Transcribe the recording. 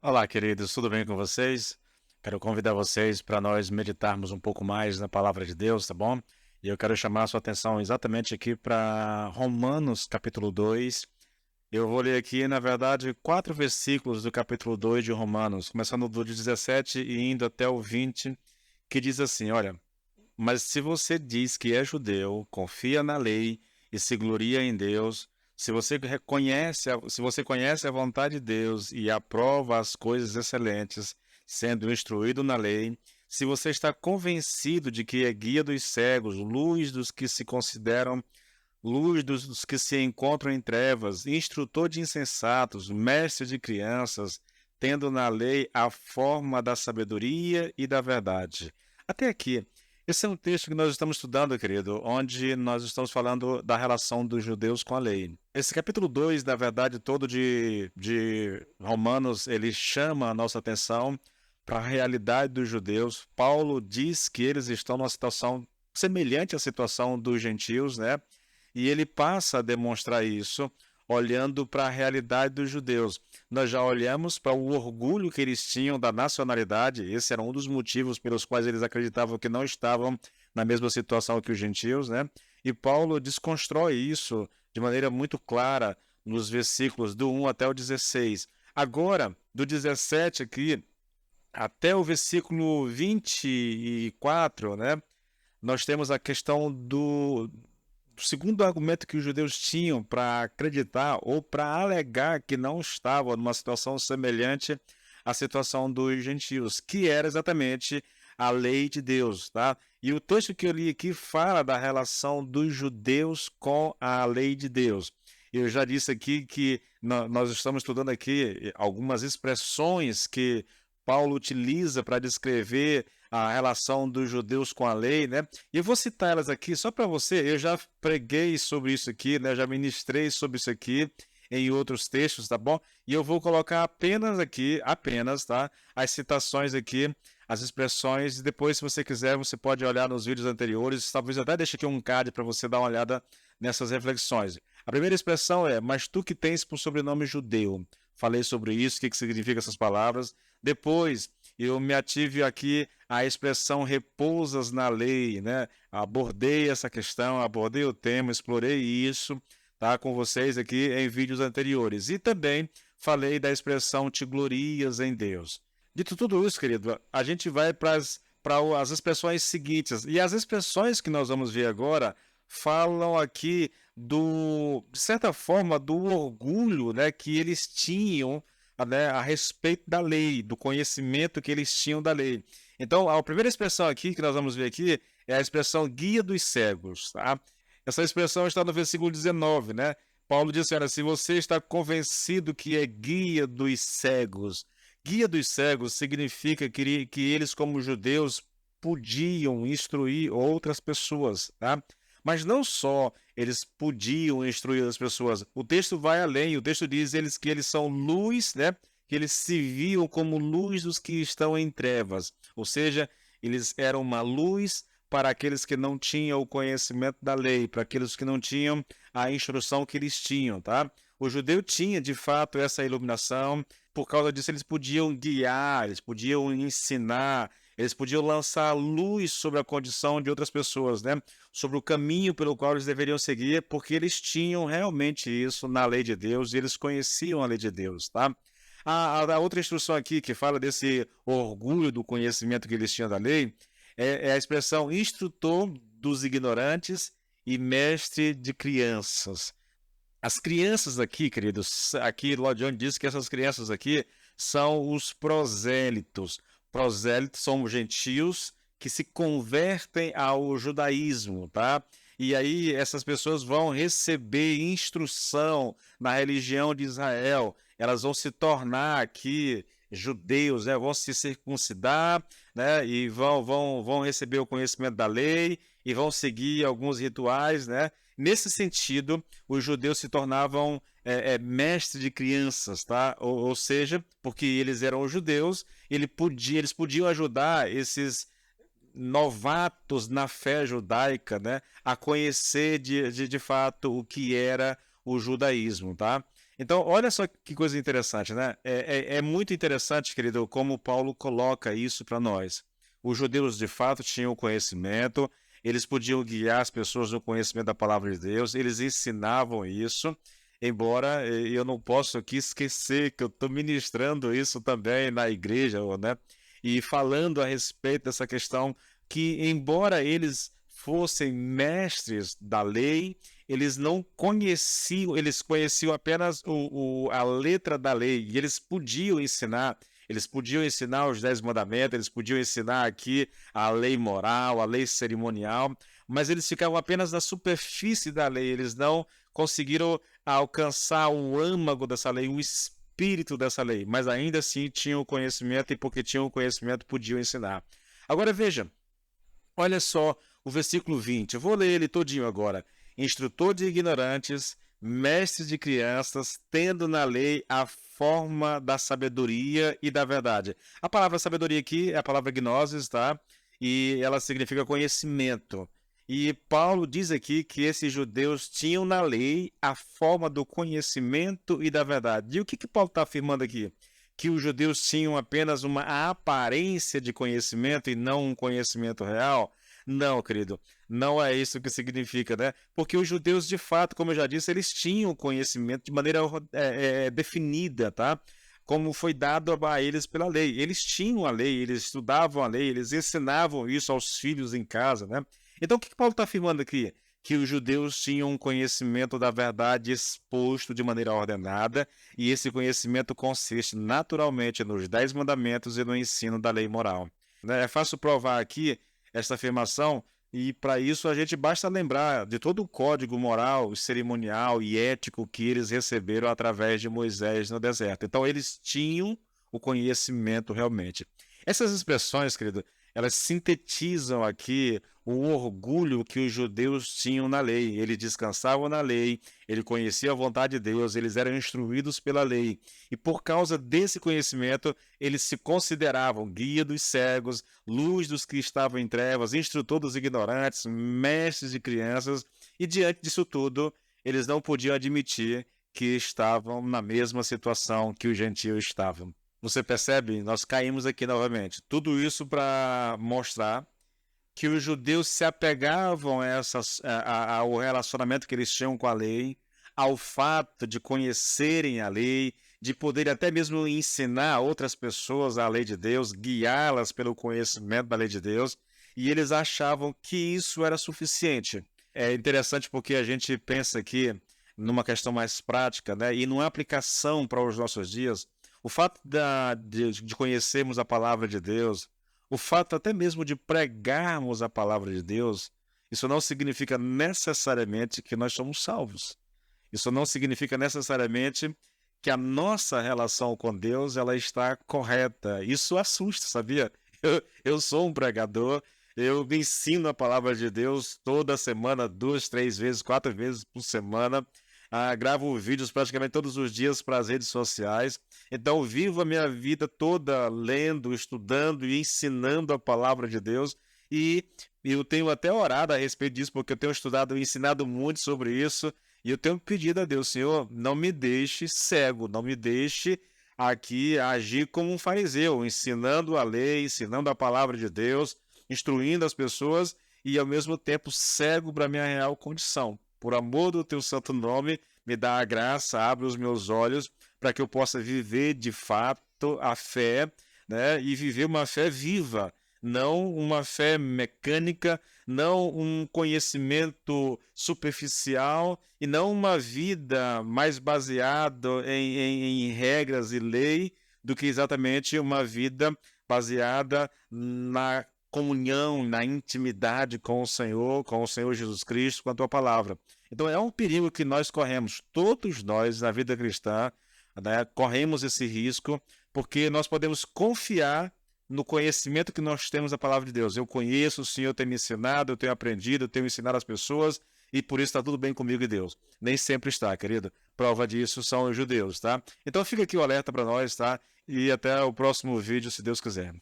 Olá, queridos, tudo bem com vocês? Quero convidar vocês para nós meditarmos um pouco mais na palavra de Deus, tá bom? E eu quero chamar a sua atenção exatamente aqui para Romanos, capítulo 2. Eu vou ler aqui, na verdade, 4 versículos do capítulo 2 de Romanos, começando do 17 e indo até o 20, que diz assim: Olha, mas se você diz que é judeu, confia na lei e se gloria em Deus, se você conhece a vontade de Deus e aprova as coisas excelentes, sendo instruído na lei, se você está convencido de que é guia dos cegos, luz dos que se consideram luz dos que se encontram em trevas, instrutor de insensatos, mestre de crianças, tendo na lei a forma da sabedoria e da verdade. Até aqui. Esse é um texto que nós estamos estudando, querido, onde nós estamos falando da relação dos judeus com a lei. Esse capítulo 2, na verdade, todo de Romanos, ele chama a nossa atenção para a realidade dos judeus. Paulo diz que eles estão numa situação semelhante à situação dos gentios, né? E ele passa a demonstrar isso olhando para a realidade dos judeus. Nós já olhamos para o orgulho que eles tinham da nacionalidade, esse era um dos motivos pelos quais eles acreditavam que não estavam na mesma situação que os gentios, né? E Paulo desconstrói isso de maneira muito clara nos versículos do 1 até o 16. Agora, do 17 aqui até o versículo 24, né? Nós temos a questão do segundo argumento que os judeus tinham para acreditar ou para alegar que não estavam numa situação semelhante à situação dos gentios, que era exatamente a lei de Deus, tá? E o texto que eu li aqui fala da relação dos judeus com a lei de Deus. Eu já disse aqui que nós estamos estudando aqui algumas expressões que Paulo utiliza para descrever a relação dos judeus com a lei, né? E eu vou citar elas aqui só para você. Eu já preguei sobre isso aqui, né? Já ministrei sobre isso aqui em outros textos, tá bom? E eu vou colocar apenas aqui, apenas, tá? As citações aqui, as expressões. E depois, se você quiser, você pode olhar nos vídeos anteriores. Talvez eu até deixe aqui um card para você dar uma olhada nessas reflexões. A primeira expressão é: mas tu que tens por sobrenome judeu. Falei sobre isso, o que significa essas palavras. Depois, eu me ative aqui a expressão repousas na lei, né? Abordei essa questão, abordei o tema, explorei isso, tá, com vocês aqui em vídeos anteriores. E também falei da expressão te glorias em Deus. Dito tudo isso, querido, a gente vai para as expressões seguintes. E as expressões que nós vamos ver agora falam aqui de certa forma, do orgulho, né, que eles tinham, né, a respeito da lei, do conhecimento que eles tinham da lei. Então, a primeira expressão aqui que nós vamos ver aqui é a expressão guia dos cegos, tá? Essa expressão está no versículo 19, né? Paulo diz assim: olha, se você está convencido que é guia dos cegos significa que eles, como judeus, podiam instruir outras pessoas, tá? Mas não só eles podiam instruir as pessoas, o texto vai além, o texto diz que eles são luz, né? Que eles se viam como luz dos que estão em trevas, ou seja, eles eram uma luz para aqueles que não tinham o conhecimento da lei, para aqueles que não tinham a instrução que eles tinham, tá? O judeu tinha, de fato, essa iluminação, por causa disso eles podiam guiar, eles podiam ensinar, eles podiam lançar luz sobre a condição de outras pessoas, né? Sobre o caminho pelo qual eles deveriam seguir, porque eles tinham realmente isso na lei de Deus e eles conheciam a lei de Deus, tá? A outra instrução aqui que fala desse orgulho do conhecimento que eles tinham da lei é a expressão instrutor dos ignorantes e mestre de crianças. As crianças aqui, queridos, aqui Lord John diz que essas crianças aqui são os prosélitos. Prosélitos são gentios que se convertem ao judaísmo, tá? E aí essas pessoas vão receber instrução na religião de Israel. Elas vão se tornar aqui judeus, né? Vão se circuncidar, né? E vão receber o conhecimento da lei e vão seguir alguns rituais, né? Nesse sentido, os judeus se tornavam mestres de crianças, tá? Ou seja, porque eles eram judeus, eles podiam ajudar esses novatos na fé judaica, né, a conhecer de fato o que era o judaísmo, tá? Então, olha só que coisa interessante, né? É muito interessante, querido, como Paulo coloca isso para nós. Os judeus, de fato, tinham conhecimento, eles podiam guiar as pessoas no conhecimento da palavra de Deus, eles ensinavam isso, embora eu não posso aqui esquecer que eu estou ministrando isso também na igreja, né? E falando a respeito dessa questão que, embora eles fossem mestres da lei, eles não conheciam, eles conheciam apenas a letra da lei, e eles podiam ensinar os 10 mandamentos, eles podiam ensinar aqui a lei moral, a lei cerimonial, mas eles ficavam apenas na superfície da lei, eles não conseguiram alcançar o âmago dessa lei, o espírito dessa lei, mas ainda assim tinham conhecimento, e porque tinham conhecimento podiam ensinar. Agora veja, olha só o versículo 20. Eu vou ler ele todinho agora. Instrutor de ignorantes, mestre de crianças, tendo na lei a forma da sabedoria e da verdade. A palavra sabedoria aqui é a palavra gnosis, tá? E ela significa conhecimento. E Paulo diz aqui que esses judeus tinham na lei a forma do conhecimento e da verdade. E o que Paulo está afirmando aqui? Que os judeus tinham apenas uma aparência de conhecimento e não um conhecimento real? Não, querido, não é isso que significa, né? Porque os judeus, de fato, como eu já disse, eles tinham conhecimento de maneira definida, tá? Como foi dado a eles pela lei. Eles tinham a lei, eles estudavam a lei, eles ensinavam isso aos filhos em casa, né? Então, o que Paulo está afirmando aqui? Que os judeus tinham um conhecimento da verdade exposto de maneira ordenada, e esse conhecimento consiste naturalmente nos 10 mandamentos e no ensino da lei moral. Né? É fácil provar aqui essa afirmação, e para isso a gente basta lembrar de todo o código moral, cerimonial e ético que eles receberam através de Moisés no deserto. Então eles tinham o conhecimento realmente. Essas expressões, querido, elas sintetizam aqui o orgulho que os judeus tinham na lei. Eles descansavam na lei, eles conheciam a vontade de Deus, eles eram instruídos pela lei. E por causa desse conhecimento, eles se consideravam guia dos cegos, luz dos que estavam em trevas, instrutor dos ignorantes, mestres de crianças. E diante disso tudo, eles não podiam admitir que estavam na mesma situação que os gentios estavam. Você percebe? Nós caímos aqui novamente. Tudo isso para mostrar que os judeus se apegavam ao relacionamento que eles tinham com a lei, ao fato de conhecerem a lei, de poder até mesmo ensinar outras pessoas a lei de Deus, guiá-las pelo conhecimento da lei de Deus, e eles achavam que isso era suficiente. É interessante porque a gente pensa aqui numa questão mais prática, né? E numa aplicação para os nossos dias, o fato de conhecermos a palavra de Deus, o fato até mesmo de pregarmos a palavra de Deus, isso não significa necessariamente que nós somos salvos. Isso não significa necessariamente que a nossa relação com Deus ela está correta. Isso assusta, sabia? Eu sou um pregador, eu me ensino a palavra de Deus toda semana, 2, 3 vezes, 4 vezes por semana. Gravo vídeos praticamente todos os dias para as redes sociais. Então, vivo a minha vida toda lendo, estudando e ensinando a palavra de Deus. E eu tenho até orado a respeito disso, porque eu tenho estudado e ensinado muito sobre isso. E eu tenho pedido a Deus, Senhor, não me deixe cego, não me deixe aqui agir como um fariseu, ensinando a lei, ensinando a palavra de Deus, instruindo as pessoas e ao mesmo tempo cego para a minha real condição. Por amor do teu santo nome, me dá a graça, abre os meus olhos para que eu possa viver de fato a fé, né? E viver uma fé viva, não uma fé mecânica, não um conhecimento superficial e não uma vida mais baseada em regras e lei do que exatamente uma vida baseada na comunhão, na intimidade com o Senhor Jesus Cristo, com a tua palavra. Então é um perigo que nós corremos, todos nós na vida cristã, né, corremos esse risco, porque nós podemos confiar no conhecimento que nós temos da palavra de Deus. Eu conheço, o Senhor tem me ensinado, eu tenho aprendido, eu tenho ensinado as pessoas, e por isso está tudo bem comigo e Deus. Nem sempre está, querido. Prova disso são os judeus, tá? Então fica aqui o alerta para nós, tá? E até o próximo vídeo, se Deus quiser.